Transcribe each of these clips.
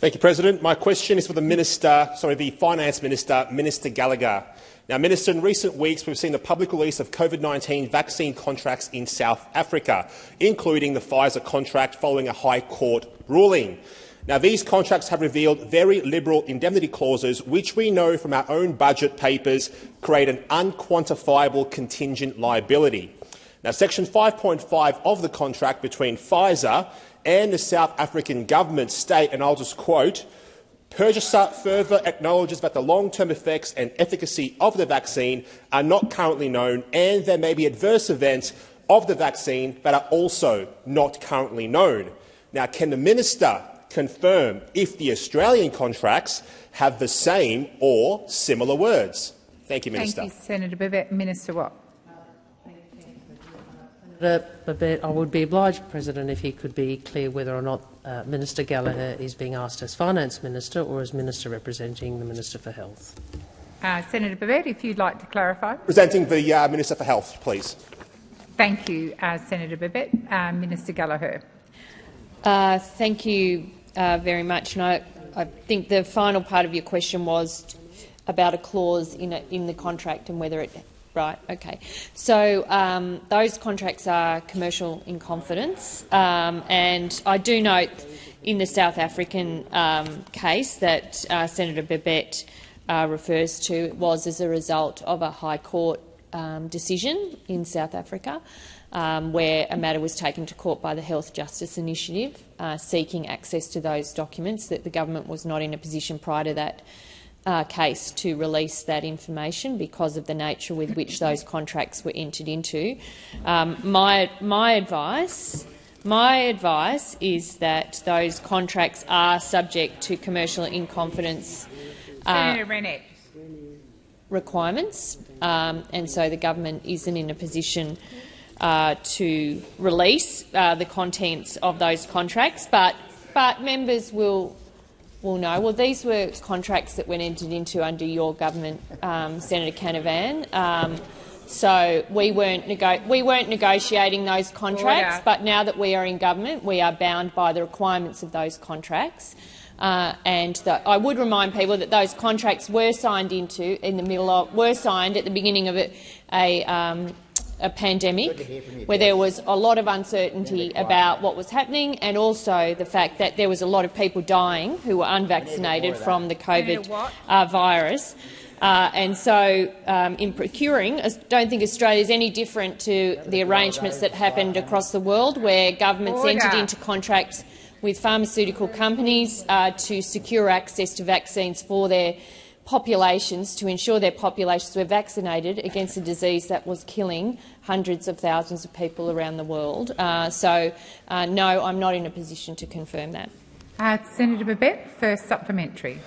Thank you, President. My question is for the Finance Minister, Minister Gallagher. Now, Minister, in recent weeks we've seen the public release of COVID-19 vaccine contracts in South Africa, including the Pfizer contract following a High Court ruling. Now, these contracts have revealed very liberal indemnity clauses, which we know from our own budget papers create an unquantifiable contingent liability. Now, Section 5.5 of the contract between Pfizer and the South African government state, and I'll just quote, "Purchaser further acknowledges that the long-term effects and efficacy of the vaccine are not currently known, and there may be adverse events of the vaccine that are also not currently known." Now, can the minister confirm if the Australian contracts have the same or similar words? Thank you, Minister. Thank you, Senator Babet. Minister Watt. Babet, I would be obliged, President, if he could be clear whether or not Minister Gallagher is being asked as Finance Minister or as Minister representing the Minister for Health. Senator Babet, if you'd like to clarify. Presenting the Minister for Health, please. Thank you, Senator Babet. Minister Gallagher. Thank you very much. And I think the final part of your question was about a clause in the contract and whether it. Right. Okay. So those contracts are commercial in confidence, and I do note in the South African case that Senator Babet refers to was as a result of a High Court decision in South Africa, where a matter was taken to court by the Health Justice Initiative, seeking access to those documents that the government was not in a position prior to that case to release that information because of the nature with which those contracts were entered into. My advice is that those contracts are subject to commercial in confidence requirements, and so the government isn't in a position to release the contents of those contracts, but members will know. Well, these were contracts that were entered into under your government, Senator Canavan. So we weren't negotiating those contracts, but now that we are in government, we are bound by the requirements of those contracts. And I would remind people that those contracts were signed at the beginning of a pandemic where there was a lot of uncertainty about what was happening, and also the fact that there was a lot of people dying who were unvaccinated from the COVID virus. And so in procuring, I don't think Australia is any different to the arrangements that happened across the world, where governments entered into contracts with pharmaceutical companies to secure access to vaccines for their populations, to ensure their populations were vaccinated against a disease that was killing hundreds of thousands of people around the world. No, I'm not in a position to confirm that. Senator Babet, first supplementary.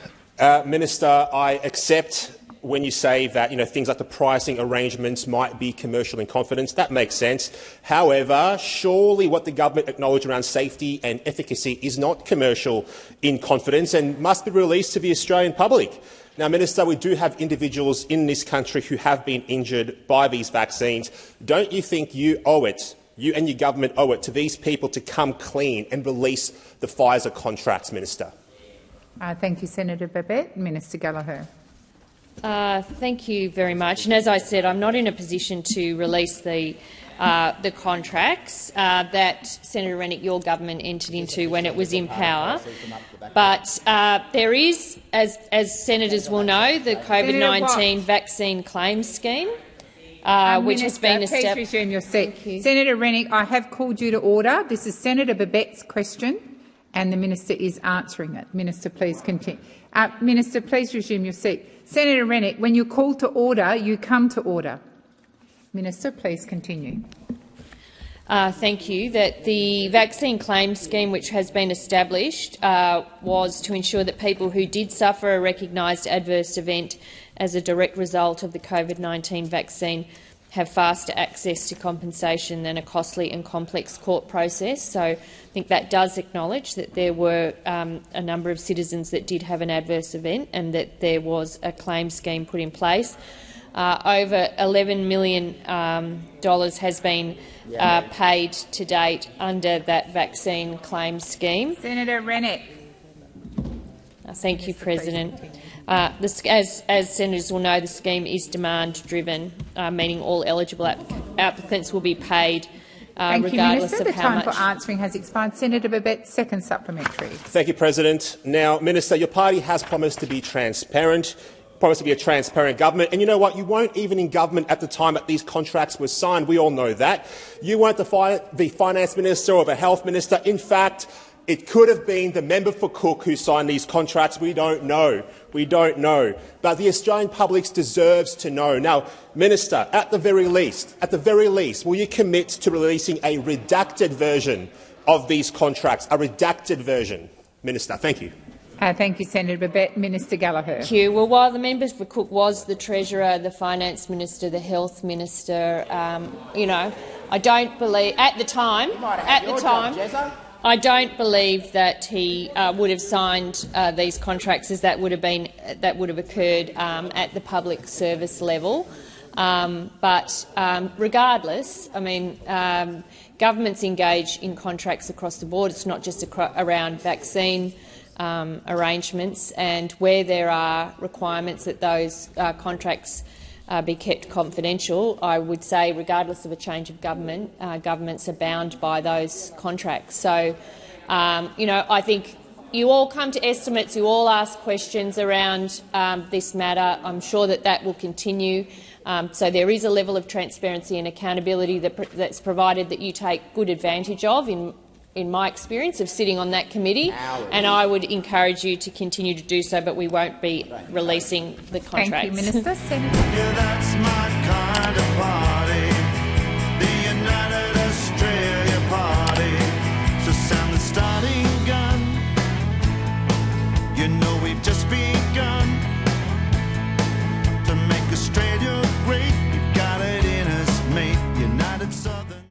Minister, I accept when you say that things like the pricing arrangements might be commercial in confidence. That makes sense. However, surely what the government acknowledged around safety and efficacy is not commercial in confidence and must be released to the Australian public. Now, Minister, we do have individuals in this country who have been injured by these vaccines. Don't you think you and your government owe it to these people to come clean and release the Pfizer contracts, Minister? Thank you, Senator Babet. Minister Gallagher. Thank you very much. And as I said, I'm not in a position to release the contracts that Senator Rennick, your government, entered into when it was in power. But there is, as senators will know, the COVID-19 vaccine claims scheme, which has been established. Please resume your seat. Senator Rennick, I have called you to order. This is Senator Babet's question, and the minister is answering it. Minister, please continue. Minister, please resume your seat. Senator Rennick, when you're called to order, you come to order. Minister, please continue. Thank you. That the vaccine claims scheme, which has been established, was to ensure that people who did suffer a recognised adverse event as a direct result of the COVID-19 vaccine have faster access to compensation than a costly and complex court process. So I think that does acknowledge that there were a number of citizens that did have an adverse event and that there was a claim scheme put in place. Over $11 million has been paid to date under that vaccine claim scheme. Senator Rennick. Thank you, Minister, please President. continue. As senators will know, the scheme is demand-driven, meaning all eligible applicants will be paid Thank you, regardless Minister. of The how time much. for answering has expired. Senator Babet, second supplementary. Thank you, President. Now, Minister, your party has promised to be transparent, promised to be a transparent government. And you know what? You weren't even in government at the time that these contracts were signed. We all know that. You weren't the finance minister or the health minister. In fact, it could have been the member for Cook who signed these contracts. We don't know. We don't know. But the Australian public deserves to know. Now, Minister, at the very least, will you commit to releasing a redacted version of these contracts, a redacted version? Minister, thank you. Thank you, Senator Babet. Minister Gallagher. Thank you. Well, while the member for Cook was the Treasurer, the Finance Minister, the Health Minister, I don't believe at the time. I don't believe that he would have signed these contracts, as that would have occurred at the public service level. But regardless, I mean, governments engage in contracts across the board. It's not just around vaccine arrangements, and where there are requirements that those contracts be kept confidential, I would say, regardless of a change of government, governments are bound by those contracts. So, I think you all come to estimates, you all ask questions around this matter. I'm sure that will continue. So there is a level of transparency and accountability that's provided that you take good advantage of, in my experience of sitting on that committee, and I would encourage you to continue to do so, but we won't be releasing the contracts. Thank you, Minister. Senator. Yeah, that's my kind of party, the United Australia Party. So sound the starting gun, you know.